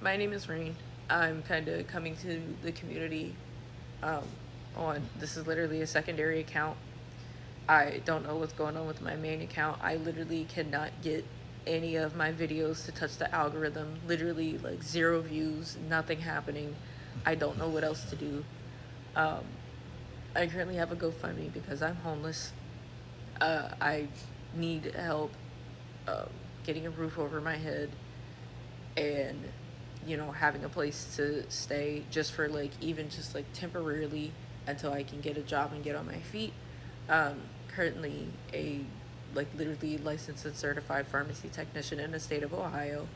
My name is Rain. I'm kind of coming to the community um, on this is literally a secondary account. I don't know what's going on with my main account. I literally cannot get any of my videos to touch the algorithm. Literally, like zero views, nothing happening. I don't know what else to do. Um, I currently have a GoFundMe because I'm homeless. I need help um, getting a roof over my head and having a place to stay just for like even just like temporarily until I can get a job and get on my feet. Currently a like literally licensed and certified pharmacy technician in the state of Ohio,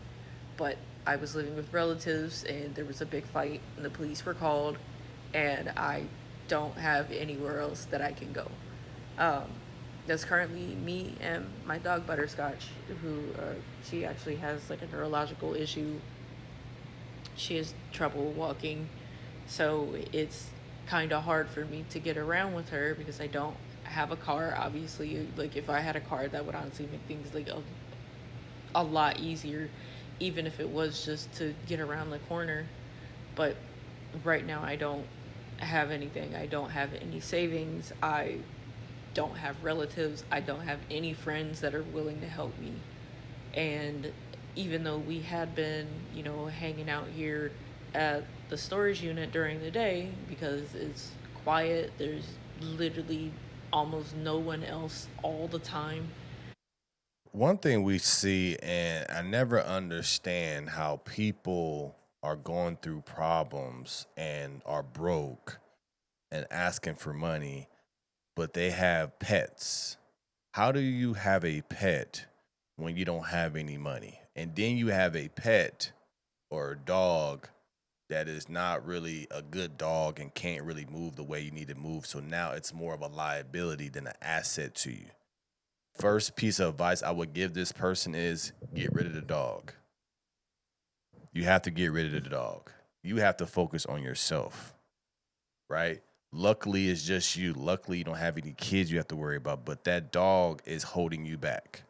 but I was living with relatives and there was a big fight and the police were called, and I don't have anywhere else that I can go. um, that's currently me and my dog Butterscotch, who she actually has like a neurological issue. She has trouble walking, so it's kind of hard for me to get around with her because I don't have a car. Obviously, like if I had a car, that would honestly make things like a lot easier, even if it was just to get around the corner. But right now, I don't have anything. I don't have any savings. I don't have relatives. I don't have any friends that are willing to help me. And even though we had been, hanging out here at the storage unit during the day because it's quiet, there's literally almost no one else all the time. One thing we see, and I never understand how people are going through problems and are broke and asking for money, but they have pets. How do you have a pet when you don't have any money? And then you have a pet or a dog that is not really a good dog and can't really move the way you need to move. So now it's more of a liability than an asset to you. First piece of advice I would give this person is get rid of the dog. You have to get rid of the dog. You have to focus on yourself, right? Luckily, it's just you. Luckily, you don't have any kids you have to worry about, but that dog is holding you back.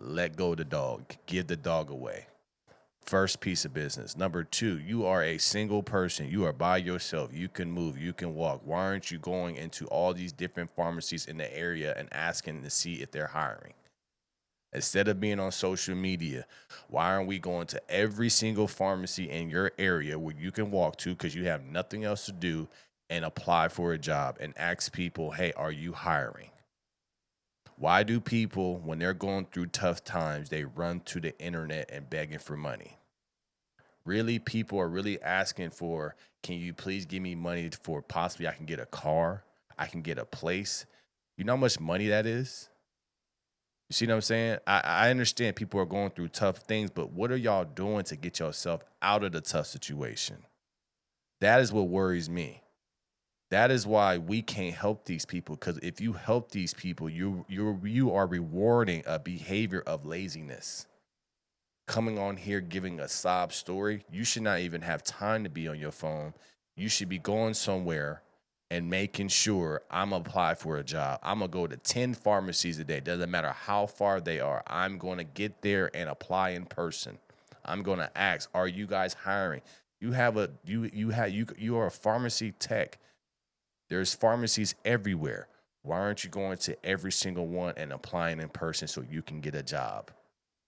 Let go of the dog. Give the dog away. First piece of business. Number two, you are a single person. You are by yourself. You can move. You can walk. Why aren't you going into all these different pharmacies in the area and asking to see if they're hiring? Instead of being on social media, why aren't we going to every single pharmacy in your area where you can walk to because you have nothing else to do and apply for a job and ask people, hey, are you hiring? Why do people, when they're going through tough times, they run to the internet and begging for money? Really, people are really asking for, can you please give me money for possibly I can get a car, I can get a place? You know how much money that is? You see what I'm saying? I understand people are going through tough things, but what are y'all doing to get yourself out of the tough situation? That is what worries me. That is why we can't help these people. Because if you help these people, you are rewarding a behavior of laziness. Coming on here giving a sob story, you should not even have time to be on your phone. You should be going somewhere and making sure I'm apply for a job. I'm gonna go to 10 pharmacies a day. Doesn't matter how far they are. I'm gonna get there and apply in person. I'm gonna ask, are you guys hiring? You are a pharmacy tech. There's pharmacies everywhere. Why aren't you going to every single one and applying in person so you can get a job?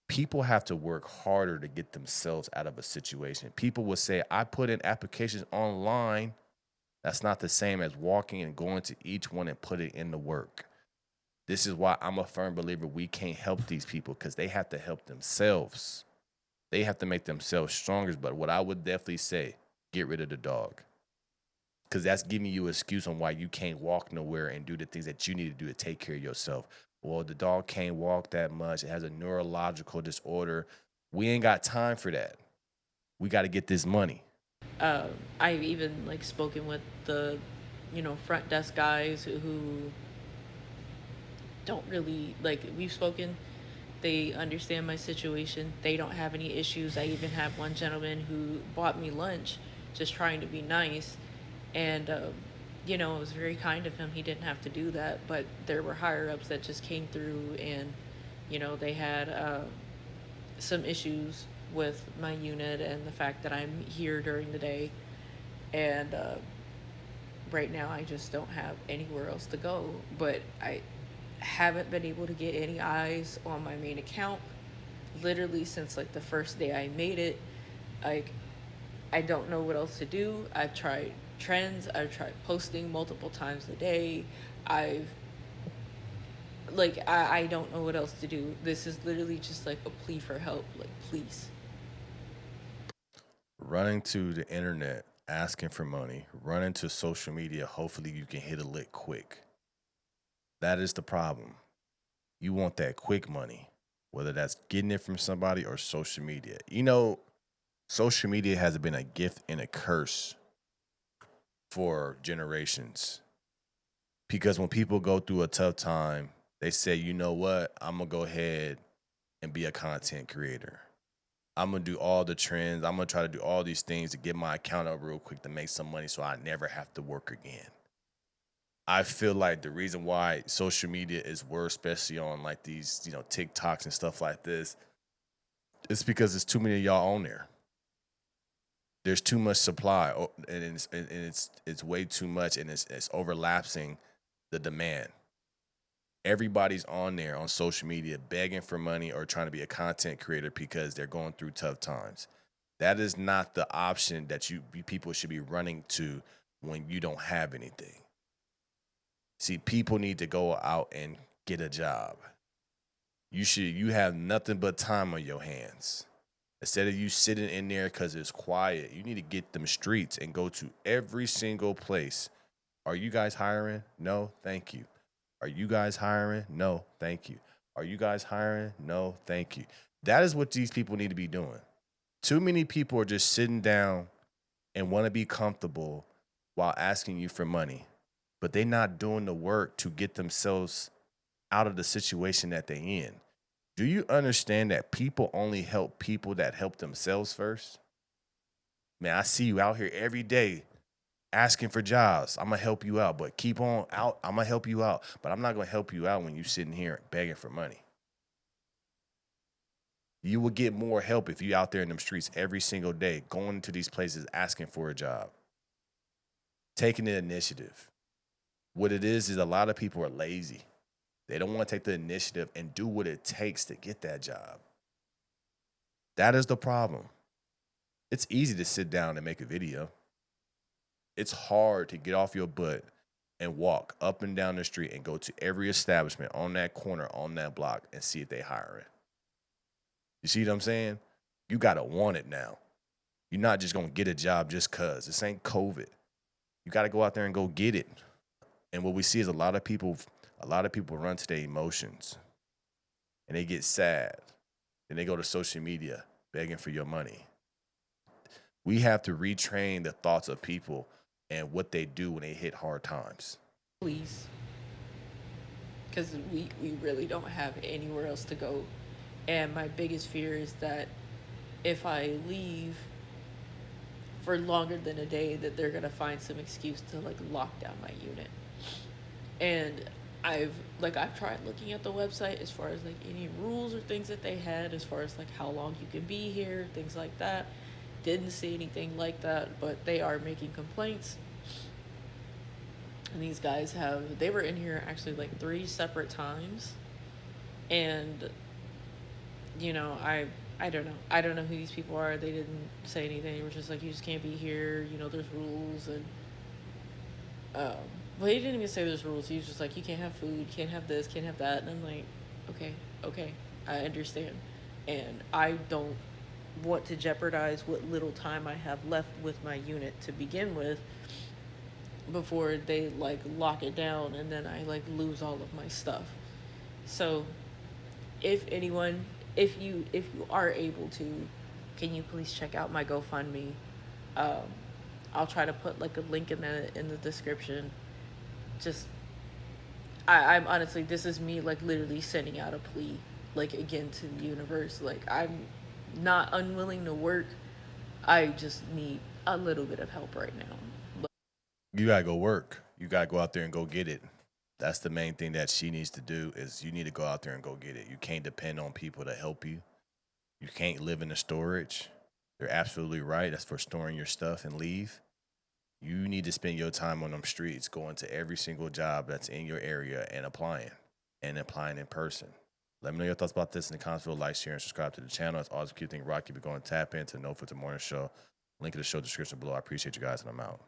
People have to work harder to get themselves out of a situation. People will say, I put in applications online. That's not the same as walking and going to each one and putting in the work. This is why I'm a firm believer we can't help these people because they have to help themselves. They have to make themselves stronger. But what I would definitely say, get rid of the dog. Because that's giving you an excuse on why you can't walk nowhere and do the things that you need to do to take care of yourself. Well, the dog can't walk that much. It has a neurological disorder. We ain't got time for that. We got to get this money. um, I've even like spoken with the front desk guys who don't really like, we've spoken. They understand my situation. They don't have any issues. I even have one gentleman who bought me lunch just trying to be nice. And, it was very kind of him. He didn't have to do that. But there were higher ups that just came through and, they had some issues with my unit and the fact that I'm here during the day. And right now, I just don't have anywhere else to go. But I haven't been able to get any eyes on my main account literally since like the first day I made it. Like, I don't know what else to do. I've tried trends, I've tried posting multiple times a day. I've I don't know what else to do. This is literally just like a plea for help. Like, please. Running to the internet, asking for money, running to social media, hopefully you can hit a lick quick. That is the problem. You want that quick money, whether that's getting it from somebody or social media. Social media has been a gift and a curse for generations because when people go through a tough time, they say, you know what, I'm going to go ahead and be a content creator. I'm going to do all the trends. I'm going to try to do all these things to get my account up real quick to make some money so I never have to work again. I feel like the reason why social media is worse, especially on like these, TikToks and stuff like this, is because there's too many of y'all on there. There's too much supply, and it's way too much, and it's overlapping the demand. Everybody's on there on social media begging for money or trying to be a content creator because they're going through tough times. That is not the option that people should be running to when you don't have anything. See, people need to go out and get a job. You have nothing but time on your hands. Instead of you sitting in there because it's quiet, you need to get them streets and go to every single place. Are you guys hiring? No, thank you. Are you guys hiring? No, thank you. Are you guys hiring? No, thank you. That is what these people need to be doing. Too many people are just sitting down and want to be comfortable while asking you for money, but they're not doing the work to get themselves out of the situation that they're in. Do you understand that people only help people that help themselves first? Man, I see you out here every day asking for jobs. I'm gonna help you out, but keep on out. I'm gonna help you out, but I'm not gonna help you out when you sitting here begging for money. You will get more help if you out there in them streets every single day, going to these places asking for a job, taking the initiative. What it is a lot of people are lazy. They don't want to take the initiative and do what it takes to get that job. That is the problem. It's easy to sit down and make a video. It's hard to get off your butt and walk up and down the street and go to every establishment on that corner, on that block, and see if they hiring. You see what I'm saying? You gotta want it now. You're not just gonna get a job just cause. This ain't COVID. You gotta go out there and go get it. And what we see is a lot of people run to their emotions and they get sad. Then they go to social media begging for your money. We have to retrain the thoughts of people and what they do when they hit hard times. Please. Because we really don't have anywhere else to go. And my biggest fear is that if I leave for longer than a day, that they're going to find some excuse to like lock down my unit. And I've tried looking at the website as far as like any rules or things that they had as far as like how long you can be here, things like that. Didn't see anything like that, but they are making complaints. And these guys they were in here actually like three separate times. And I don't know. I don't know who these people are. They didn't say anything. They were just like, you just can't be here. There's rules. And um, well, he didn't even say there's rules. He was just like, you can't have food, can't have this, can't have that. And I'm like, okay, okay, I understand. And I don't want to jeopardize what little time I have left with my unit to begin with before they like lock it down and then I like lose all of my stuff. So if anyone, if you are able to, can you please check out my GoFundMe? Um, I'll try to put like a link in the description. Just I'm honestly, this is me like literally sending out a plea like again to the universe. Like, I'm not unwilling to work. I just need a little bit of help right now. You gotta go work. You gotta go out there and go get it. That's the main thing that she needs to do is you need to go out there and go get it. You can't depend on people to help you. You can't live in the storage. They're absolutely right. That's for storing your stuff and leave. You need to spend your time on them streets, going to every single job that's in your area and applying in person. Let me know your thoughts about this in the comments below. Like, share, and subscribe to the channel. It's always a cute thing. Rock, keep it going. Tap into No Filter Morning Show. Link in the show description below. I appreciate you guys, and I'm out.